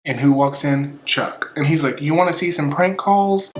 And who walks in? Chuck. And he's like, you want to see some prank calls?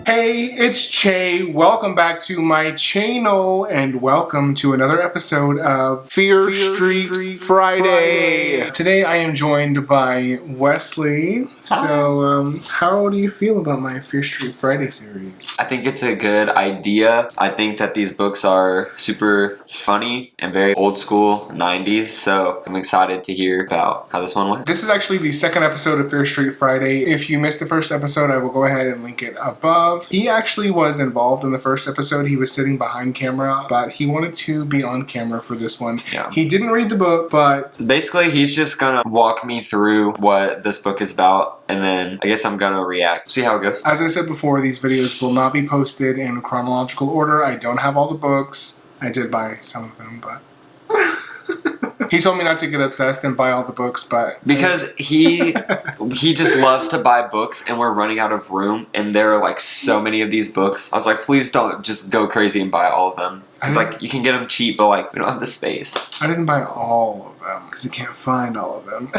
Hey, it's Che. Welcome back to my channel and welcome to another episode of Fear Street Friday. Today I am joined by Wesley. So, how do you feel about my Fear Street Friday series? I think it's a good idea. I think that these books are super funny and very old school 90s, so I'm excited to hear about how this one went. This is actually the second episode of Fear Street Friday. If you missed the first episode, I will go ahead and link it above. He actually was involved in the first episode. He was sitting behind camera, but he wanted to be on camera for this one. Yeah. He didn't read the book, but basically he's just gonna walk me through what this book is about, and then I guess I'm gonna react. See how it goes. As I said before, these videos will not be posted in chronological order. I don't have all the books. I did buy some of them, but he told me not to get obsessed and buy all the books, but because he just loves to buy books, and we're running out of room, and there are like so many of these books. I was like, please don't just go crazy and buy all of them, because like you can get them cheap, but like we don't have the space. I didn't buy all of them because I can't find all of them.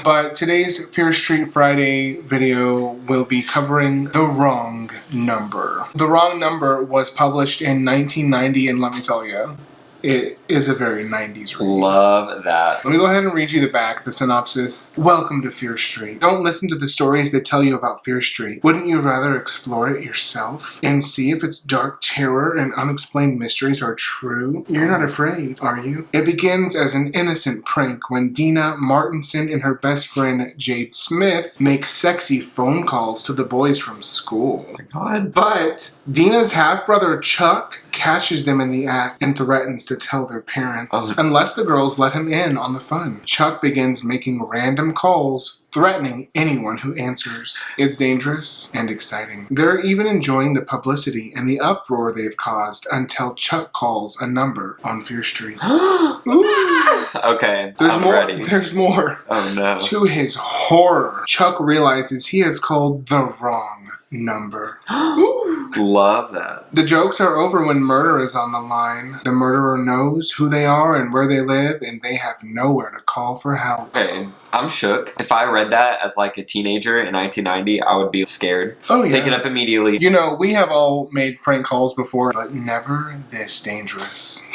But today's Fear Street Friday video will be covering The Wrong Number. The Wrong Number was published in 1990, and let me tell you, it is a very 90s read. Love that. Let me go ahead and read you the back, the synopsis. Welcome to Fear Street. Don't listen to the stories they tell you about Fear Street. Wouldn't you rather explore it yourself and see if its dark terror and unexplained mysteries are true? You're not afraid, are you? It begins as an innocent prank when Deena Martinson and her best friend Jade Smith make sexy phone calls to the boys from school. Oh my God. But Deena's half-brother Chuck catches them in the act and threatens to tell their parents unless the girls let him in on the fun. Chuck begins making random calls, threatening anyone who answers. It's dangerous and exciting. They're even enjoying the publicity and the uproar they've caused until Chuck calls a number on Fear Street. Okay, I'm more. Ready. There's more. Oh no. To his horror, Chuck realizes he has called the wrong number. Love that. The jokes are over when murder is on the line. The murderer knows who they are and where they live, and they have nowhere to call for help. Okay, I'm shook. If I read that as like a teenager in 1990, I would be scared. Oh yeah. Pick it up immediately. You know, we have all made prank calls before, but never this dangerous.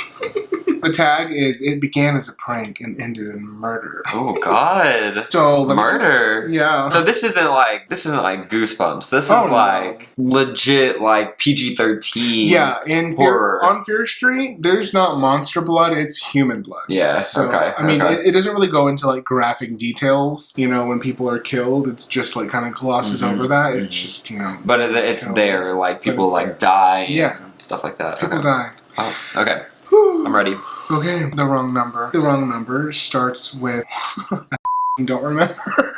The tag is, it began as a prank and ended in murder. Oh God. So murder. Yeah. So this isn't like Goosebumps. This is like legit like PG-13. Yeah, and horror. On Fear Street, there's not monster blood, it's human blood. Yeah. So, okay. I mean, it doesn't really go into like graphic details. You know, when people are killed, it's just like kind of glosses over that. It's just, you know. But it's killed. There, like people like die. Yeah. And stuff like that. People die. Oh, okay. I'm ready. Okay, The Wrong Number. The Wrong Number starts with... I don't remember.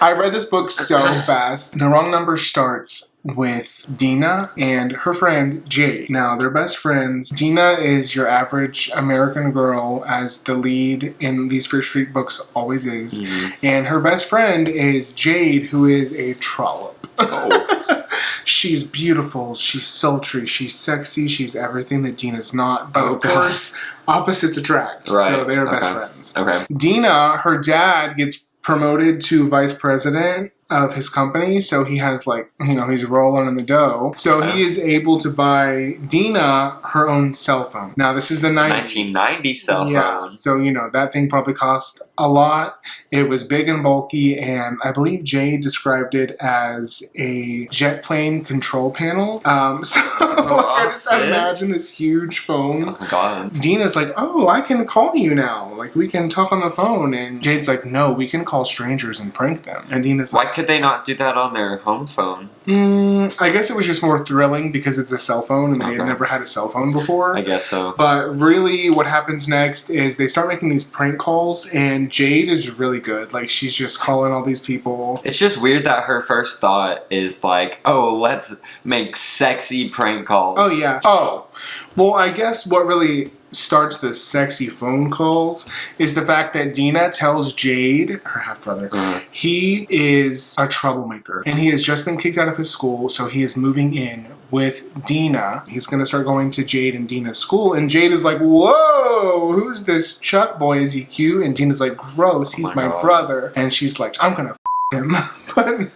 I read this book so fast. The Wrong Number starts with Deena and her friend Jade. Now, they're best friends. Deena is your average American girl, as the lead in these Fear Street books always is. And her best friend is Jade, who is a trollop. Oh. She's beautiful, she's sultry, she's sexy, she's everything that Deena's not. But of course, opposites attract. Right. So they are best friends. Okay. Deena, her dad gets promoted to vice president of his company, so he has like, you know, he's rolling in the dough. So he is able to buy Deena her own cell phone. Now this is the 90s. 1990 cell phone. Yeah, so you know, that thing probably cost a lot. It was big and bulky, and I believe Jade described it as a jet plane control panel. I just imagine this huge phone. Oh my God. Deena's like, oh, I can call you now. Like, we can talk on the phone. And Jade's like, no, we can call strangers and prank them. And Deena's like, why could they not do that on their home phone? I guess it was just more thrilling because it's a cell phone and they had never had a cell phone before. I guess so. But really what happens next is they start making these prank calls, and Jade is really good. Like, she's just calling all these people. It's just weird that her first thought is like, oh, let's make sexy prank calls. Oh, yeah. Oh, well, I guess what really starts the sexy phone calls is the fact that Deena tells Jade, her half-brother, he is a troublemaker and he has just been kicked out of his school, so he is moving in with Deena. He's gonna start going to Jade and Deena's school, and Jade is like, whoa, who's this Chuck boy? Is he cute? And Deena's like, gross, he's my brother. And she's like, I'm gonna him. But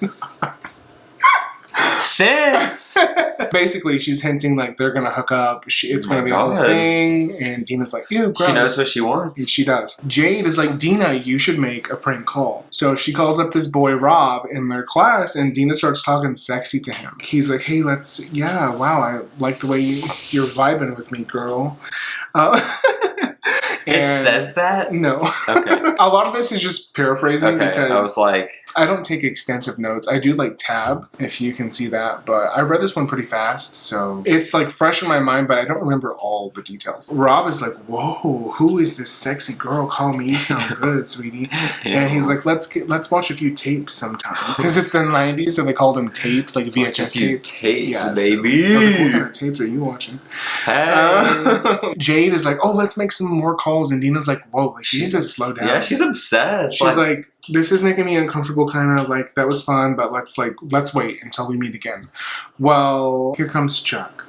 sis! Basically, she's hinting like they're gonna hook up. It's gonna be a whole thing. And Deena's like, ew, gross. She knows what she wants. And she does. Jade is like, Deena, you should make a prank call. So she calls up this boy Rob in their class, and Deena starts talking sexy to him. He's like, hey, wow, I like the way you're vibing with me, girl. It says that? No. Okay. A lot of this is just paraphrasing because I was like, I don't take extensive notes. I do like tab, if you can see that, but I read this one pretty fast, so it's like fresh in my mind, but I don't remember all the details. Rob is like, whoa, who is this sexy girl calling me? You sound good, sweetie. And he's like, let's watch a few tapes sometime. Because it's the 90s, so they called them tapes, like VHS tapes. Yeah, baby. So I was like, what kind of tapes are you watching? Hey. Jade is like, oh, let's make some more calls. And Deena's like, whoa, like, she needs to slow down. Yeah, she's obsessed. She's like, this is making me uncomfortable, kind of like, that was fun, but let's wait until we meet again. Well, here comes Chuck,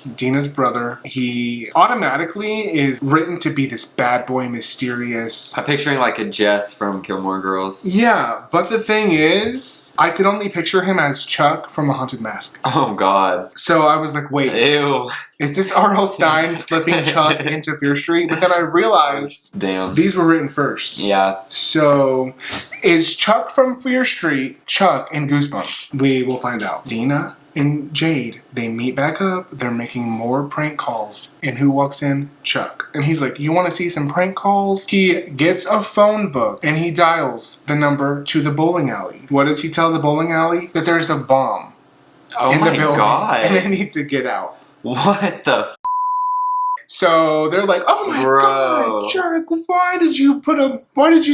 Deena's brother. He automatically is written to be this bad boy, mysterious. I'm picturing like a Jess from Gilmore Girls. Yeah, but the thing is, I could only picture him as Chuck from The Haunted Mask. Oh, God. So I was like, wait. Ew. Is this R.L. Stine slipping Chuck into Fear Street? But then I realized, damn, these were written first. Yeah. So, is Chuck from Fear Street Chuck in Goosebumps? We will find out. Deena and Jade, they meet back up. They're making more prank calls. And who walks in? Chuck. And he's like, you want to see some prank calls? He gets a phone book and he dials the number to the bowling alley. What does he tell the bowling alley? That there's a bomb in the building. God. And they need to get out. What the f? So they're like, oh my God, Chuck, why did you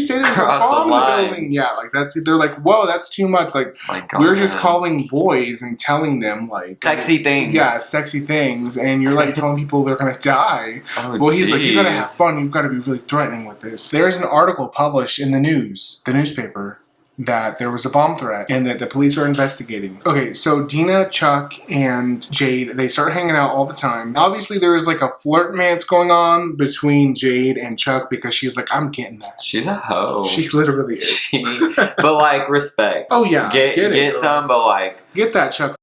say there's a bomb in the building? Yeah, like they're like, whoa, that's too much. Like, we're just calling boys and telling them like sexy things. Yeah, sexy things. And you're like telling people they're gonna die. Oh, well, he's like, you gotta have fun, you've gotta be really threatening with this. There's an article published in the newspaper, that there was a bomb threat and that the police are investigating. Okay, so Deena, Chuck, and Jade, they start hanging out all the time. Obviously, there is like a flirtmance going on between Jade and Chuck because she's like, I'm getting that. She's a hoe. She literally is. But like, respect. Oh yeah, get some, but like, get that, Chuck.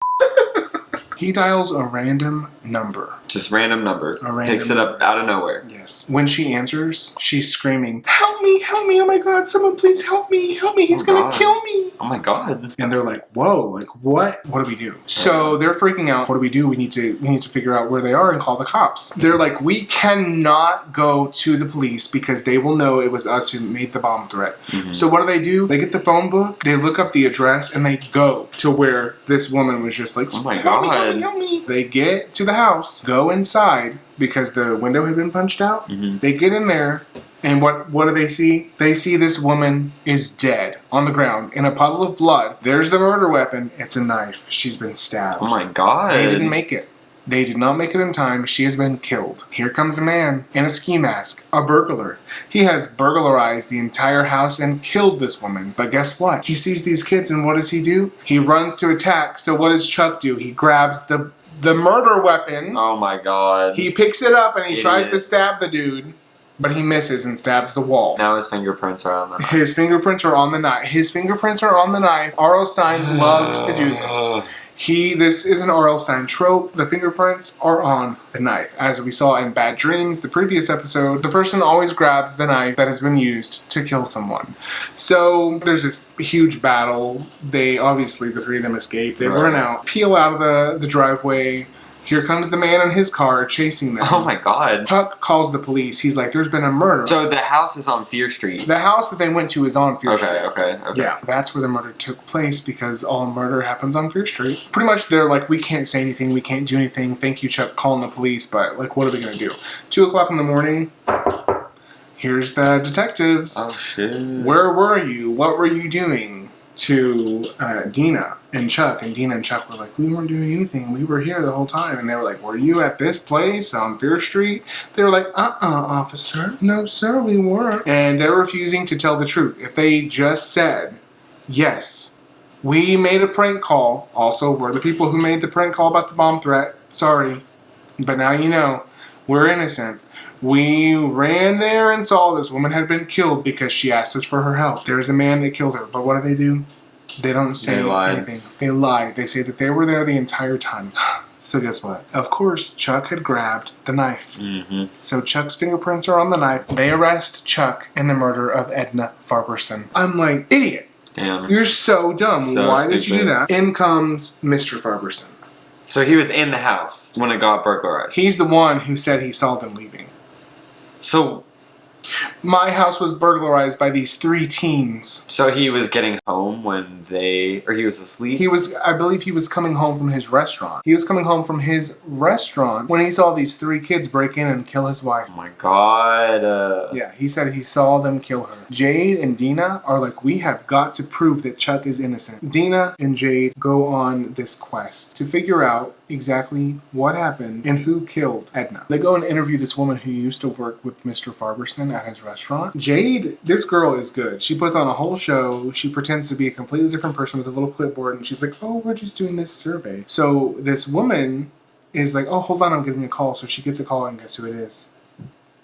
He dials a random number. Just random number. Picks it up out of nowhere. Yes. When she answers, she's screaming, help me, oh my God, someone please help me, he's gonna kill me. Oh my God. And they're like, whoa, like what do we do? So they're freaking out. What do? We need to figure out where they are and call the cops. They're like, we cannot go to the police because they will know it was us who made the bomb threat. Mm-hmm. So what do? They get the phone book, they look up the address, and they go to where this woman was just like, oh my God. Help me. They get to the house, go inside because the window had been punched out. Mm-hmm. They get in there, and what do they see? They see this woman is dead on the ground in a puddle of blood. There's the murder weapon. It's a knife. She's been stabbed. Oh my God. They didn't make it. They did not make it in time. She has been killed. Here comes a man in a ski mask, a burglar. He has burglarized the entire house and killed this woman. But guess what? He sees these kids, and what does he do? He runs to attack. So what does Chuck do? He grabs the murder weapon. Oh my God. He picks it up and he tries to stab the dude, but he misses and stabs the wall. Now his fingerprints are on the knife. His fingerprints are on the knife. R.L. Stine loves to do this. This is an R.L. Stine trope. The fingerprints are on the knife. As we saw in Bad Dreams, the previous episode, the person always grabs the knife that has been used to kill someone. So there's this huge battle. The three of them escape. They run out, peel out of the driveway. Here comes the man in his car chasing them. Oh my God. Chuck calls the police. He's like, there's been a murder. So the house is on Fear Street. The house that they went to is on Fear Street. Okay. Yeah, that's where the murder took place because all murder happens on Fear Street. Pretty much they're like, we can't say anything. We can't do anything. Thank you, Chuck, calling the police. But like, what are we going to do? 2 o'clock in the morning. Here's the detectives. Oh, shit. Where were you? What were you doing? To Deena and Chuck, and Deena and Chuck were like, we weren't doing anything, we were here the whole time. And they were like, were you at this place on Fear Street? They were like, officer, no sir, we weren't. And they're refusing to tell the truth. If they just said, yes, We made a prank call. Also, we're the people who made the prank call about the bomb threat. Sorry. But now you know. We're innocent. We ran there and saw this woman had been killed because she asked us for her help. There's a man that killed her. But what do? They don't say anything. They lied. They say that they were there the entire time. So guess what? Of course, Chuck had grabbed the knife. Mm-hmm. So Chuck's fingerprints are on the knife. They arrest Chuck in the murder of Edna Farberson. I'm like, idiot. Damn. You're so dumb. So Why stupid. did you do that? In comes Mr. Farberson. So he was in the house when it got burglarized. He's the one who said he saw them leaving. So my house was burglarized by these 3 teens. So he was getting home when he was asleep? I believe he was coming home from his restaurant. He was coming home from his restaurant when he saw these 3 kids break in and kill his wife. Oh my god. Yeah, he said he saw them kill her. Jade and Deena are like, we have got to prove that Chuck is innocent. Deena and Jade go on this quest to figure out exactly what happened and who killed Edna. They go and interview this woman who used to work with Mr. Farberson at his restaurant. Jade, this girl is good. She puts on a whole show. She pretends to be a completely different person with a little clipboard, and she's like, oh, we're just doing this survey. So this woman is like, oh, hold on, I'm getting a call. So she gets a call, and guess who it is?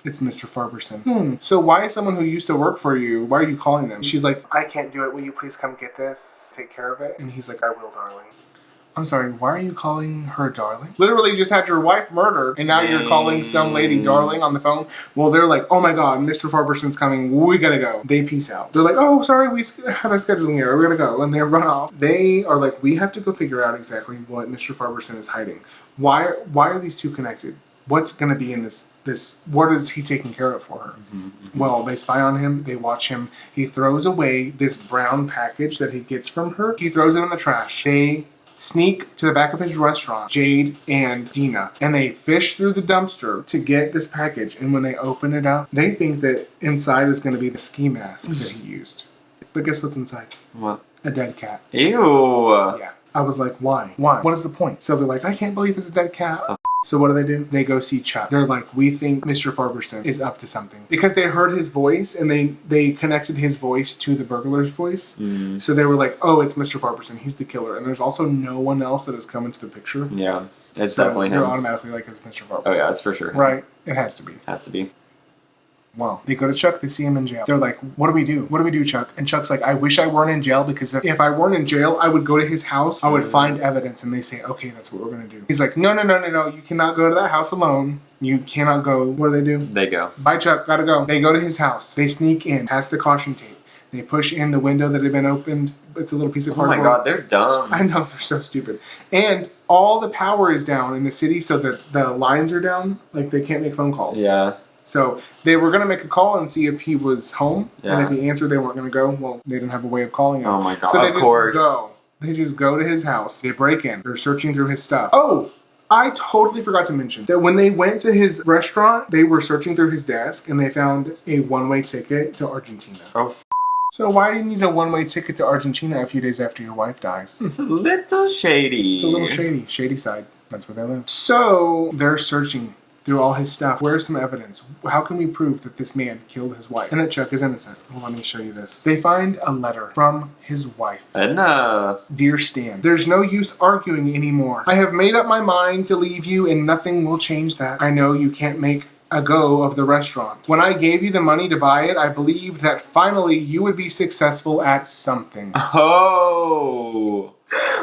It's Mr. Farberson. So why is someone who used to work for you, why are you calling them? She's like, I can't do it. Will you please come get this? Take care of it? And he's like, I will, darling. I'm sorry, why are you calling her darling? Literally just had your wife murdered, and now you're calling some lady darling on the phone? Well, they're like, oh my god, Mr. Farberson's coming, we gotta go. They peace out. They're like, oh, sorry, we have a scheduling error, we gotta go. And they run off. They are like, we have to go figure out exactly what Mr. Farberson is hiding. Why are these 2 connected? What's gonna be in this, what is he taking care of for her? Mm-hmm. Well, they spy on him, they watch him. He throws away this brown package that he gets from her. He throws it in the trash. They sneak to the back of his restaurant, Jade and Deena, and they fish through the dumpster to get this package. And when they open it up, they think that inside is going to be the ski mask that he used. But guess what's inside? What? A dead cat. Ew. Yeah. I was like, why? Why? What is the point? So they're like, I can't believe it's a dead cat. So what do? They go see Chuck. They're like, we think Mr. Farberson is up to something. Because they heard his voice and they connected his voice to the burglar's voice. Mm. So they were like, oh, it's Mr. Farberson. He's the killer. And there's also no one else that has come into the picture. Yeah, it's definitely him. You're automatically like, it's Mr. Farberson. Oh yeah, it's for sure him. Right? It has to be. Has to be. Wow. They go to Chuck, they see him in jail. They're like, what do we do? What do we do, Chuck? And Chuck's like, I wish I weren't in jail, because if I weren't in jail, I would go to his house, I would find evidence, and they say, okay, that's what we're going to do. He's like, no, you cannot go to that house alone. You cannot go. What do? They go. Bye, Chuck, gotta go. They go to his house. They sneak in, past the caution tape. They push in the window that had been opened. It's a little piece of cardboard. Oh my god, they're dumb. I know, they're so stupid. And all the power is down in the city, so that the lines are down. Like, they can't make phone calls. Yeah. So they were going to make a call and see if he was home. Yeah. And if he answered, they weren't going to go. Well, they didn't have a way of calling him. Oh my god, so they of course. They just go to his house. They break in. They're searching through his stuff. Oh, I totally forgot to mention that when they went to his restaurant, they were searching through his desk and they found a one-way ticket to Argentina. Oh, so why do you need a one-way ticket to Argentina a few days after your wife dies? It's a little shady. It's a little shady. Shady side. That's where they live. So they're searching through all his stuff. Where's some evidence? How can we prove that this man killed his wife and that Chuck is innocent? Well, let me show you this. They find a letter from his wife. Edna. Dear Stan, there's no use arguing anymore. I have made up my mind to leave you and nothing will change that. I know you can't make a go of the restaurant. When I gave you the money to buy it, I believed that finally you would be successful at something. Oh.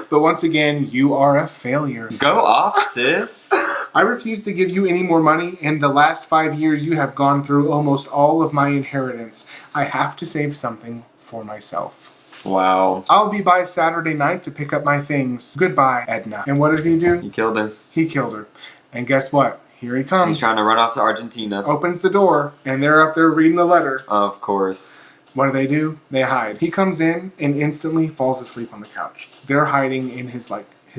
But once again, you are a failure. Go off, sis. I refuse to give you any more money. In the last 5 years, you have gone through almost all of my inheritance. I have to save something for myself. Wow. I'll be by Saturday night to pick up my things. Goodbye, Edna. And what did he do? He killed her. He killed her. And guess what? Here he comes. He's trying to run off to Argentina. Opens the door, and they're up there reading the letter. Of course. What do? They hide. He comes in and instantly falls asleep on the couch. They're hiding in his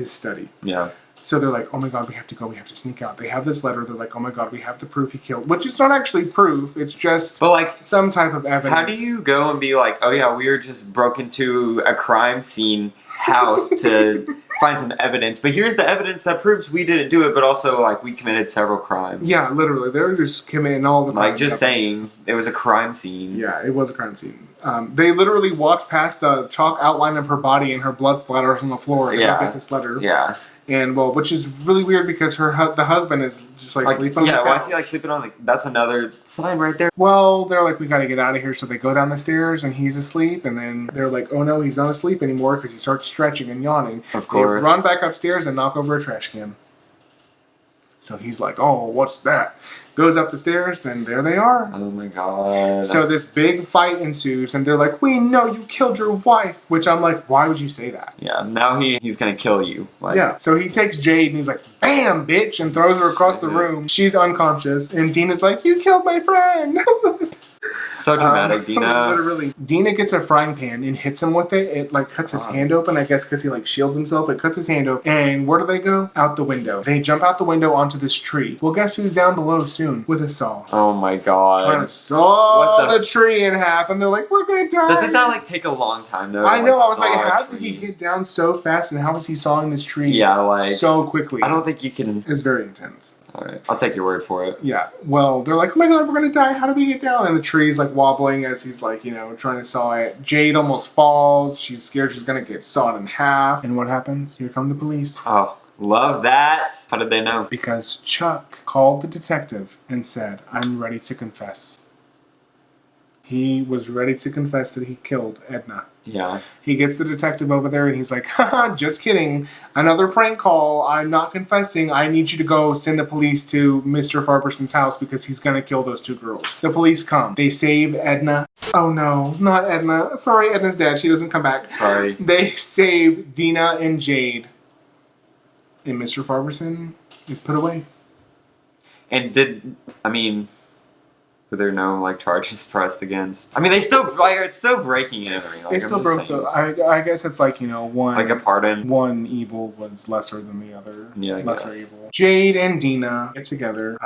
study. Yeah. So they're like, oh my god, we have to go, we have to sneak out. They have this letter, they're like, oh my god, we have the proof he killed. Which is not actually proof, it's just some type of evidence. How do you go and be like, oh yeah, we were just broke into a crime scene house to find some evidence, but here's the evidence that proves we didn't do it, but also we committed several crimes. Yeah, literally, they're just committing all the crimes. Just saying, it was a crime scene. Yeah, it was a crime scene. They literally walked past the chalk outline of her body and her blood splatters on the floor and look at this letter. Yeah. And well, which is really weird because the husband is just like sleeping on the couch. Yeah, why is he like sleeping on the... That's another sign right there. Well, they're like, we gotta get out of here. So they go down the stairs and he's asleep. And then they're like, oh no, he's not asleep anymore because he starts stretching and yawning. Of course. They run back upstairs and knock over a trash can. So he's like, oh, what's that? Goes up the stairs, and there they are. Oh my god. So this big fight ensues, and they're like, we know you killed your wife. Which I'm like, why would you say that? Yeah, now he's gonna kill you. Like, yeah, so he takes Jade, and he's like, bam, bitch, and throws her across the room. She's unconscious, and Deena's like, you killed my friend. So dramatic, Deena. Literally. Deena gets a frying pan and hits him with it. It like cuts his hand open, I guess, because he like shields himself. It cuts his hand open. And where do they go? Out the window. They jump out the window onto this tree. Well, guess who's down below soon with a saw? Oh my god. Trying to saw the tree in half, and they're like, we're gonna die. Doesn't that like take a long time though? I know. Like, I was like, how did he get down so fast, and how was he sawing this tree? Yeah, like so quickly. I don't think you can. It's very intense. Alright, I'll take your word for it. Yeah, well, they're like, oh my god, we're gonna die, how do we get down? And the tree's like wobbling as he's like, you know, trying to saw it. Jade almost falls, she's scared she's gonna get sawed in half. And what happens? Here come the police. Oh, love that. How did they know? Because Chuck called the detective and said, I'm ready to confess. He was ready to confess that he killed Edna. Yeah. He gets the detective over there and he's like, haha, just kidding. Another prank call. I'm not confessing. I need you to go send the police to Mr. Farberson's house because he's going to kill those two girls. The police come. They save Edna. Oh no, not Edna. Sorry, Edna's dead. She doesn't come back. Sorry. They save Deena and Jade. And Mr. Farberson is put away. And were there no like charges pressed against? I mean, they still like it's still breaking and everything. Like, they still broke the. I guess it's like, you know, one like a pardon. One evil was lesser than the other. Yeah, I lesser guess. evil. Jade and Deena get together.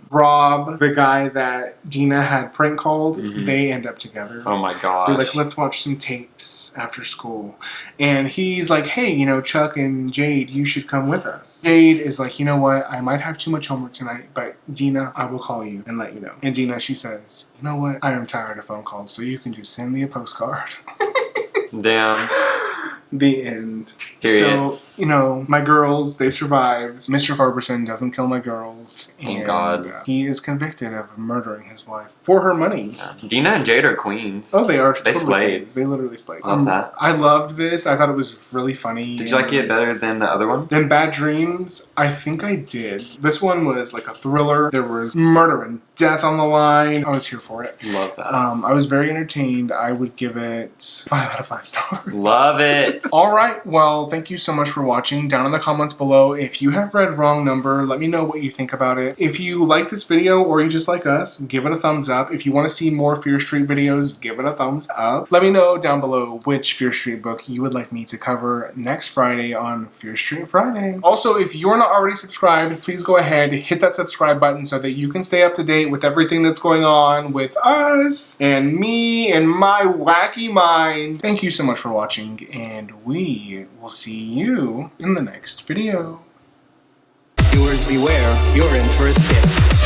Rob, the guy that Deena had prank called, they end up together. Oh my gosh. They're like, let's watch some tapes after school, and he's like, hey, you know, Chuck and Jade, you should come with us. Jade is like, you know what? I might have too much homework tonight, but Deena, I will call you and let you know. And Deena, she says, you know what? I am tired of phone calls, so you can just send me a postcard. Damn. The end. Period. So, you know, my girls, they survived. Mr. Farberson doesn't kill my girls. Thank God. He is convicted of murdering his wife for her money. Yeah. Deena and Jade are queens. Oh, they are. They totally slayed. Queens. They literally slayed. Love that. I loved this. I thought it was really funny. Did you like it better than the other one? Than Bad Dreams? I think I did. This one was like a thriller. There was murder and death on the line. I was here for it. Love that. I was very entertained. I would give it 5 out of 5 stars. Love it. All right. Well, thank you so much for watching. Down in the comments below, if you have read Wrong Number, let me know what you think about it. If you like this video or you just like us, give it a thumbs up. If you want to see more Fear Street videos, give it a thumbs up. Let me know down below which Fear Street book you would like me to cover next Friday on Fear Street Friday. Also, if you're not already subscribed, please go ahead, hit that subscribe button so that you can stay up to date with everything that's going on with us and me and my wacky mind. Thank you so much for watching, and we will see you in the next video. Viewers beware, you're in for a skip.